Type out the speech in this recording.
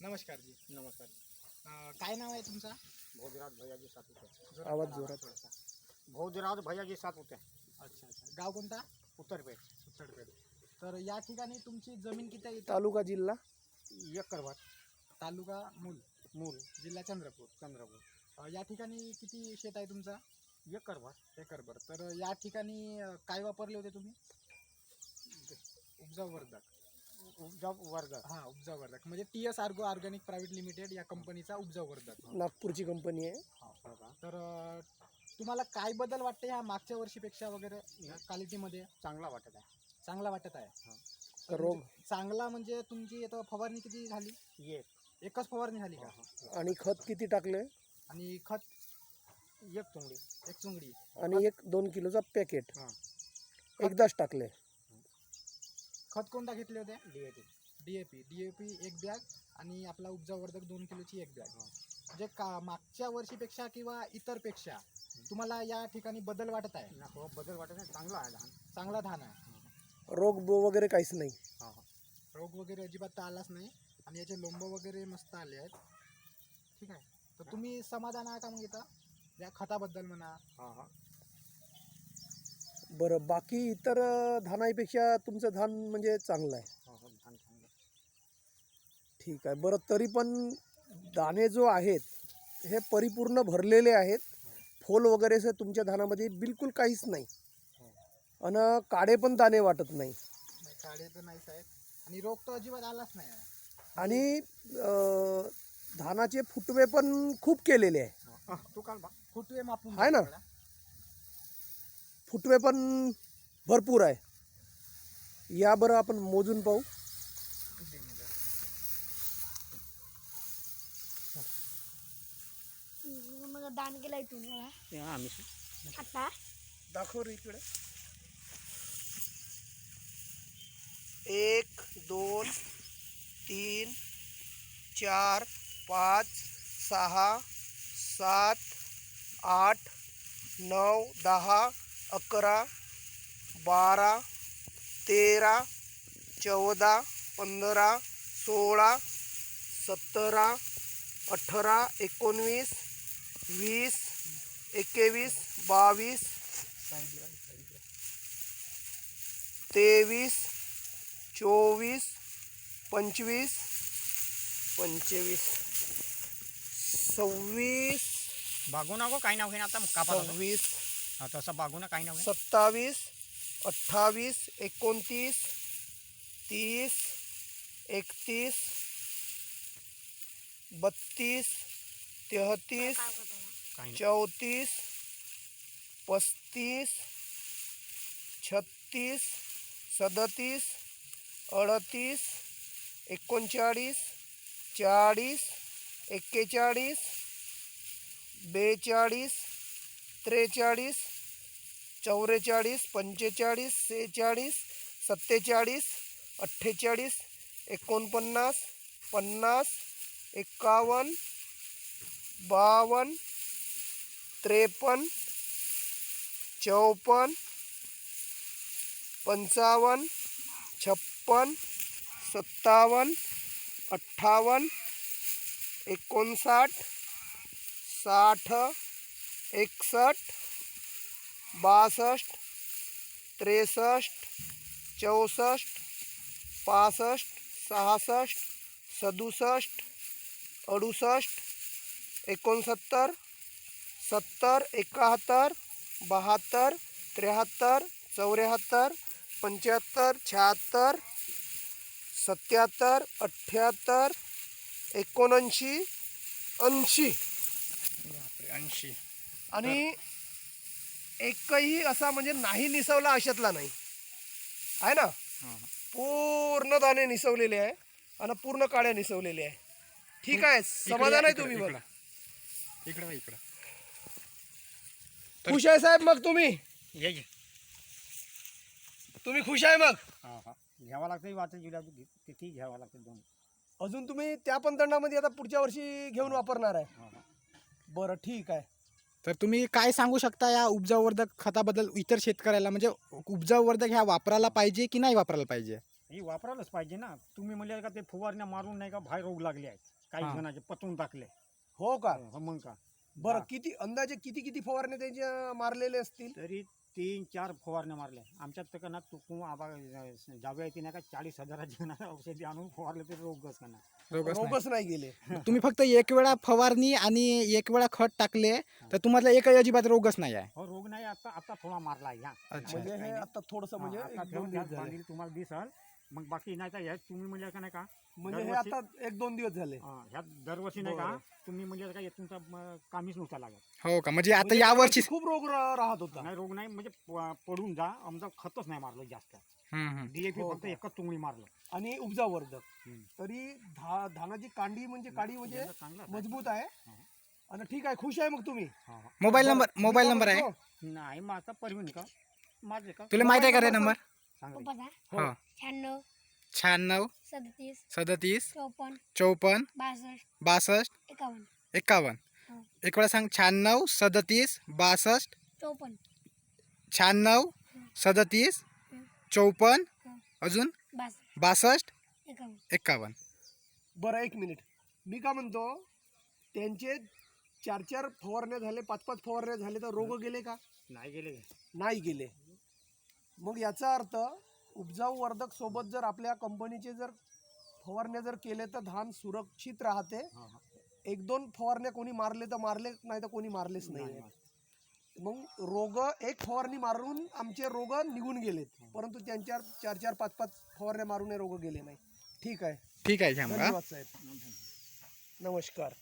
नमस्कार जी. नमस्कार. काय नाव आहे तुमचा? भोजराज भैयाजी सातपुते. आवाज जोरात. भोजराज भैयाजी सातपुते. अच्छा अच्छा. गाव कोणता? उत्तरपेठ. उत्तरपेठ. तर या ठिकाणी तुमची जमीन किती आहे? तालुका जिल्हा एकरभर. तालुका मूल, मूल जिल्हा चंद्रपूर. चंद्रपूर. या ठिकाणी किती शेत आहे तुमचा? एकरभर. एकरभर. तर या ठिकाणी काय वापरले होते तुम्ही? उपजाऊ वर्धक. उपजाऊ वर्ग. हां, उपजाऊ वर्धक म्हणजे TS Ergo organic private limited या कंपनीचा उपजाऊ वर्धक. नागपूरची कंपनी आहे. तर तुम्हाला काय बदल वाटते ह्या मागच्या वर्षीपेक्षा वगैरे क्वालिटीमध्ये? चांगला वाटत आहे. चांगला वाटत आहे. रोग चांगला म्हणजे तुमची आता फवारणी किती झाली? एकच फवारणी झाली का? आणि खत किती टाकले? आणि खत एक चुंगडी. एक चुंगडी आणि 1-2 किलोचा पॅकेट हां. एकदाच टाकले. खत कोणता घेतले होते? DAP. DAP एक बॅग आणि आपला उपजाऊ वर्धक 2 किलोची एक बॅग. म्हणजे मागच्या वर्षीपेक्षा किंवा इतर पेक्षा तुम्हाला या ठिकाणी बदल वाटत आहे? हो, बदल वाटत आहे. चांगला आहे धान. चांगला धान आहे. रोग वगैरे काहीच नाही. रोग वगैरे अजिबात तर आलाच नाही आणि याचे लोंब वगैरे मस्त आले आहेत. ठीक आहे. तर तुम्ही समाधान आहे का मग इथं या खताबद्दल म्हणा? बरं, बाकी इतर धानापेक्षा तुमचं धान म्हणजे चांगलं आहे. धान चांगलं. ठीक आहे. बरं, तरी पण दाणे जो आहेत हे परिपूर्ण भरलेले आहेत. फोल वगैरे असं तुमच्या धानामध्ये बिलकुल काहीच नाही. आणि काळे पण दाणे वाटत नाही. काळे तर नाहीच आहेत आणि रोग तर अजिबात आलाच नाही आहे. आणि धानाचे फुटवे पण खूप केलेले आहे. तू काल बा. फुटवे मापून आहे ना? बघा. फुटवे पण भरपूर आहे. या बरं आपण मोजून पाहू. मग दान केलं इथून मला आम्ही आता दाखव रे इकडे. 1 2 3 4 5 6 7 8 9 10 11 12 13 14 15 16 17 18 19 20 21 22 23 24 25 25 26 बागू नको काही नाव घेणं आता कापा 26 तसं बागू ना काही नाव 27 28 29 30 31 32 33 काही 34 35 36 37 38 39 40 41 42 43 44 45 46 47 48 49 50 51 52 53 54 55 56 57 58 59 60 61 62 63 64 65 66 67 68 69 70 71 72 73 74 75 76 77 78 79 80 80. आणि एकही असा म्हणजे नाही निसवला अशातला नाही आहे ना. पूर्ण दाणे निसवलेले आहे आणि पूर्ण काळ्या निसवलेले आहे. ठीक आहे, समाधान आहे तुम्ही? मग इकडं खुश आहे साहेब? मग तुम्ही ये तुम्ही खुश आहे? मग घ्यावा लागतं वाटतं जिल्हा किती घ्यावा लागतं 2. अजून तुम्ही त्या पण दंडामध्ये आता पुढच्या वर्षी घेऊन वापरणार आहे? बरं, ठीक आहे. तर तुम्ही काय सांगू शकता या उपजाऊ वर्धक खताबद्दल इतर शेतकऱ्याला? म्हणजे उपजाऊ वर्धक ह्या वापरायला पाहिजे की नाही वापरायला पाहिजे? ही वापरायलाच पाहिजे ना. तुम्ही म्हणजे का ते फवारण्या मारून नाही का बाहेर रोग लागले आहेत काही हा. जणांचे पतवून टाकले. हो का? हो, मग का बरं हा. किती अंदाजे किती फवारण्या त्याचे मारलेले असतील? तरी 3-4 फवारण्या मारल्या आमच्यात. तर का ना जाव्या येते नाही का 40,000ची ना औषधी आणून फवारले तरी रोगच का ना. रोगच नाही गेले. तुम्ही फक्त एक वेळा फवारणी आणि एक वेळा खत टाकले तर तुम्हाला एकही अजिबात रोगच नाही आहे. हो रोग नाही. आता आता थोडा मारला आहे ह्या. अच्छा. म्हणजे हे आता थोडस म्हणजे आता 1-2 ठेवून दिवस द्या, झाले. बांधील तुम्हाला दिसल. मग बाकी नाही का ह्यात तुम्ही म्हणजे का नाही का म्हणजे हे दरवर्षी- आता 1-2 दिवस झाले. ह्यात दरवर्षी नाही का बरं. तुम्ही म्हणजे काय तुमचा कामीच नव्हता लागत. हो का? म्हणजे आता म्हणजे यावर्षी खूप रोग राहत होता. नाही रोग नाही म्हणजे पडून जा आमचा खतच नाही मारलं जास्त. हम्म. DAP हो फक्त का? एकच तुंगडी मारलं. आणि उपजावर्धक हम्म. तरी धानाची कांडी म्हणजे काडी म्हणजे यंदा चांगलं आहे. मजबूत आहे. हा. आणि ठीक आहे, खुश आहे मग तुम्ही. हा, हा. मोबाईल बरं, नंबर मी काय आहे म्हणतो, नाही माझा परवीन का माझे का तुला माहिती आहे का रे मोबाईल नंबर? सांगा. पप्पाचा हो. 96 96 37 37 54 54 62 62 51 51. हो. एक वेळा सांग. 96 37 62 54 96 37 54 अजून 62 62 51. 51. बरं 1 मिनिट, मी का म्हणतो त्यांचे 4-4 फवारण्या झाले, 5-5 फवारण्या झाले तर रोग गेले का? नाही गेले. नाही गेले. मग याचा अर्थ उपजाऊ वर्धक सोबत जर आपल्या कंपनीचे जर फवारण्या जर केले तर धान सुरक्षित राहते. हा, हा. 1-2 फवारण्या कोणी मारले तर मारले, नाही तर कोणी मारलेच नाही. नाही. मग रोग एक फवारणी मारून आमचे रोग निघून गेलेत, परंतु त्यांच्या 4-4 5-5 फवारण्या मारून हे रोग गेले नाही. ठीक आहे, ठीक आहे घ्या मग हा. धन्यवाद साहेब, नमस्कार.